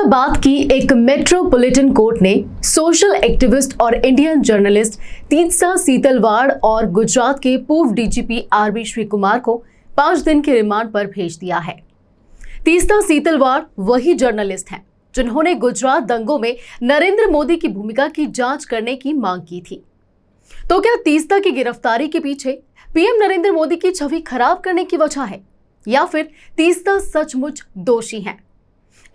अहमदाबाद की एक metropolitan court ने सोशल एक्टिविस्ट और इंडियन जर्नलिस्ट तीस्ता सीतलवाड़ और गुजरात के पूर्व डीजीपी आरबी श्रीकुमार को 5 दिन के रिमांड पर भेज दिया है। तीस्ता सीतलवाड़ वही जर्नलिस्ट हैं जिन्होंने गुजरात दंगों में नरेंद्र मोदी की भूमिका की जांच करने की मांग की थी। तो क्या तीस्ता की गिरफ्तारी के पीछे पीएम नरेंद्र मोदी की छवि खराब करने की वजह है या फिर तीस्ता सचमुच दोषी हैं?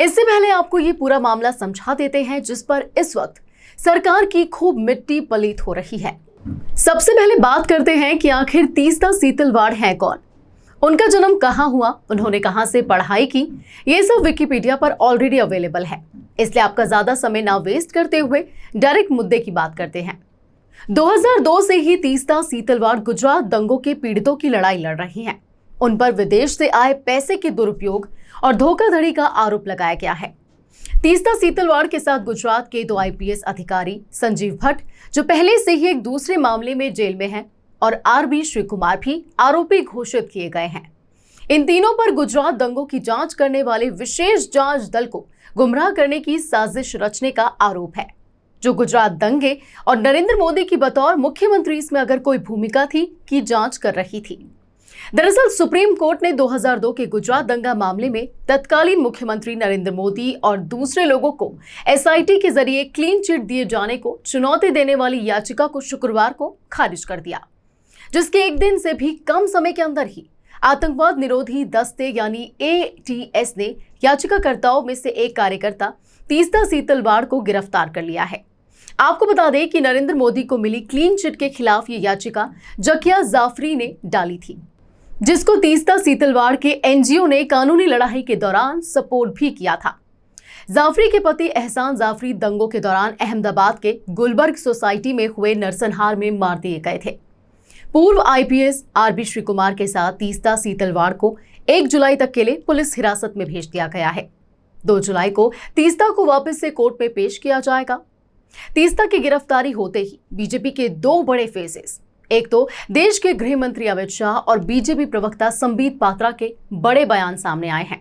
इससे पहले आपको ये पूरा मामला समझा देते हैं जिस पर इस वक्त सरकार की खूब मिट्टी पलीत हो रही है। सबसे पहले बात करते हैं कि आखिर तीस्ता सीतलवाड़ है कौन, उनका जन्म कहां हुआ, उन्होंने कहां से पढ़ाई की, ये सब विकिपीडिया पर ऑलरेडी अवेलेबल है। इसलिए आपका ज्यादा समय ना वेस्ट करते हुए डायरेक्ट मुद्दे की बात करते हैं। 2002 से ही तीस्ता सीतलवाड़ गुजरात दंगों के पीड़ितों की लड़ाई लड़ रही हैं। उन पर विदेश से आए पैसे के दुरुपयोग और धोखाधड़ी का आरोप लगाया गया है। तीस्ता सीतलवाड़ के साथ गुजरात के 2 आईपीएस अधिकारी संजीव भट्ट, जो पहले से ही एक दूसरे मामले में जेल में हैं, और आरबी श्रीकुमार भी आरोपी घोषित किए गए हैं। इन तीनों पर गुजरात दंगों की जांच करने वाले विशेष जांच दल को गुमराह करने की साजिश रचने का आरोप है, जो गुजरात दंगे और नरेंद्र मोदी की बतौर मुख्यमंत्री इसमें अगर कोई भूमिका थी की जांच कर रही थी। दरअसल सुप्रीम कोर्ट ने 2002 के गुजरात दंगा मामले में तत्कालीन मुख्यमंत्री नरेंद्र मोदी और दूसरे लोगों को एसआईटी के जरिए क्लीन चिट दिए जाने को चुनौती देने वाली याचिका को शुक्रवार को खारिज कर दिया, जिसके एक दिन से भी कम समय के अंदर ही आतंकवाद निरोधी दस्ते यानी एटीएस ने याचिकाकर्ताओं में से एक कार्यकर्ता तीस्ता सीतलवाड़ को गिरफ्तार कर लिया है। आपको बता दें कि नरेंद्र मोदी को मिली क्लीन चिट के खिलाफ ये याचिका जकिया जाफरी ने डाली थी, जिसको तीस्ता सीतलवाड़ के एनजीओ ने कानूनी लड़ाई के दौरान सपोर्ट भी किया था। जाफरी के पति एहसान जाफरी दंगों के दौरान अहमदाबाद के गुलबर्ग सोसाइटी में हुए नरसंहार में मार दिए गए थे। पूर्व आईपीएस आरबी श्रीकुमार के साथ तीस्ता सीतलवाड़ को 1 जुलाई तक के लिए पुलिस हिरासत में भेज दिया गया है। 2 जुलाई को तीस्ता को वापस से कोर्ट में पेश किया जाएगा। तीस्ता की गिरफ्तारी होते ही बीजेपी के 2 बड़े फेसेस, एक तो देश के गृह मंत्री अमित शाह और बीजेपी प्रवक्ता संबित पात्रा के बड़े बयान सामने आए हैं।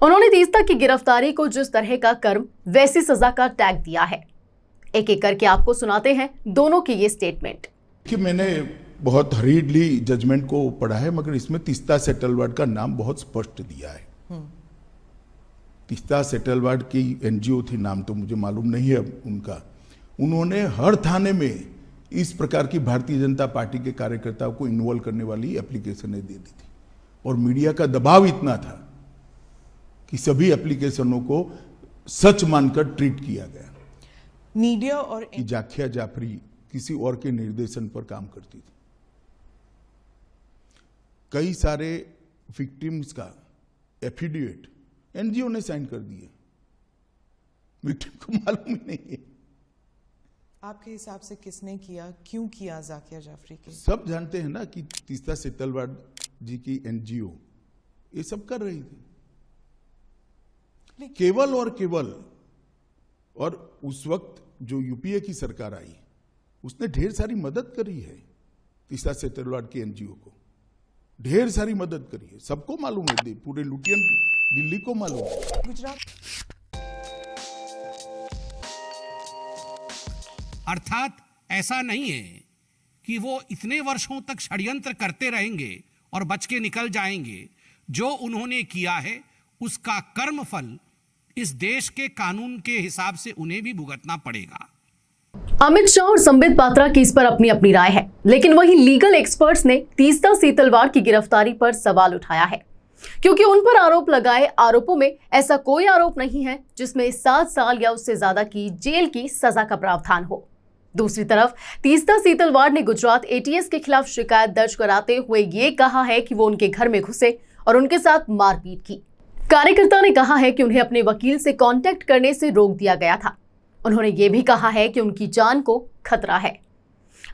उन्होंने तीस्ता की गिरफ्तारी को जिस तरह का कर्म वैसी सजा का टैग दिया है। एक एक करके आपको सुनाते हैं दोनों के ये स्टेटमेंट। कि मैंने बहुत हरीडली जजमेंट को पढ़ा है, मगर इसमें तीस्ता सीतलवाड़ का नाम बहुत स्पष्ट दिया है। तीस्ता सीतलवाड़ की एनजीओ थी, नाम तो मुझे मालूम नहीं है उनका। उन्होंने हर थाने में इस प्रकार की भारतीय जनता पार्टी के कार्यकर्ताओं को इन्वॉल्व करने वाली एप्लीकेशनें दे दी थी, और मीडिया का दबाव इतना था कि सभी एप्लीकेशनों को सच मानकर ट्रीट किया गया। मीडिया और जाकिया जाफरी किसी और के निर्देशन पर काम करती थी। कई सारे विक्टिम्स का एफिडेविट एनजीओ ने साइन कर दिए, विक्टिम को मालूम ही नहीं है। आपके हिसाब से किसने किया, क्यों किया जाकिया जाफरी के? सब जानते हैं ना कि तीस्ता सीतलवाड़ जी की एनजीओ ये सब कर रही थी, केवल और केवल। और उस वक्त जो यूपीए की सरकार आई उसने ढेर सारी मदद करी है तीस्ता सीतलवाड़ की एनजीओ को, ढेर सारी मदद करी है। सबको मालूम है, पूरे लुटियन दिल्ली को मालूम है। गुजरात अर्थात ऐसा नहीं है कि वो इतने वर्षों तक षड्यंत्र करते रहेंगे और बच के निकल जाएंगे। जो उन्होंने किया है उसका कर्मफल इस देश के कानून के हिसाब से उन्हें भी भुगतना पड़ेगा। अमित शाह और संबित पात्रा की इस पर अपनी अपनी राय है, लेकिन वहीं लीगल एक्सपर्ट्स ने तीस्ता सीतलवाड़ की गिरफ्तारी पर सवाल उठाया है, क्योंकि उन पर आरोप लगाए आरोपों में ऐसा कोई आरोप नहीं है जिसमें 7 साल या उससे ज्यादा की जेल की सजा का प्रावधान हो। दूसरी तरफ तीस्ता सीतलवाड़ ने गुजरात एटीएस के खिलाफ शिकायत दर्ज कराते हुए ये कहा है कि वो उनके घर में घुसे और उनके साथ मारपीट की। कार्यकर्ता ने कहा है कि उन्हें अपने वकील से कांटेक्ट करने से रोक दिया गया था। उन्होंने ये भी कहा है कि उनकी जान को खतरा है।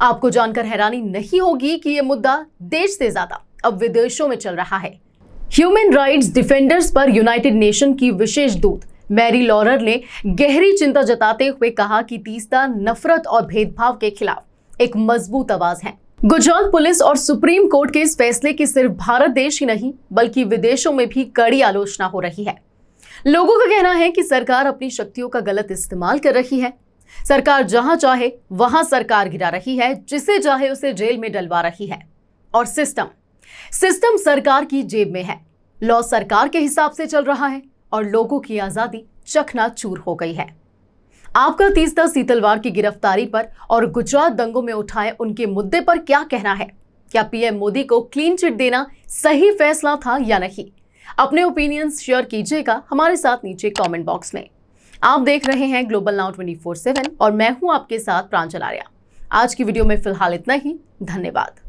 आपको जानकर हैरानी नहीं होगी कि यह मुद्दा देश से ज्यादा अब विदेशों में चल रहा है। ह्यूमन राइट्स डिफेंडर्स पर यूनाइटेड नेशन की विशेष दूत मैरी लॉरर ने गहरी चिंता जताते हुए कहा कि तीस्ता नफरत और भेदभाव के खिलाफ एक मजबूत आवाज है। गुजरात पुलिस और सुप्रीम कोर्ट के इस फैसले की सिर्फ भारत देश ही नहीं बल्कि विदेशों में भी कड़ी आलोचना हो रही है। लोगों का कहना है कि सरकार अपनी शक्तियों का गलत इस्तेमाल कर रही है। सरकार जहां चाहे वहां सरकार गिरा रही है, जिसे चाहे उसे जेल में डलवा रही है। और सिस्टम सरकार की जेब में है। लॉ सरकार के हिसाब से चल रहा है और लोगों की आजादी चकनाचूर हो गई है। आपका तीस्ता सीतलवाड़ की गिरफ्तारी पर और गुजरात दंगों में उठाए उनके मुद्दे पर क्या कहना है? क्या पीएम मोदी को क्लीन चिट देना सही फैसला था या नहीं? अपने ओपिनियंस शेयर कीजिएगा हमारे साथ नीचे कमेंट बॉक्स में। आप देख रहे हैं ग्लोबल नाउ 24/7 और मैं हूं आपके साथ प्रांजल आर्या। आज की वीडियो में फिलहाल इतना ही। धन्यवाद।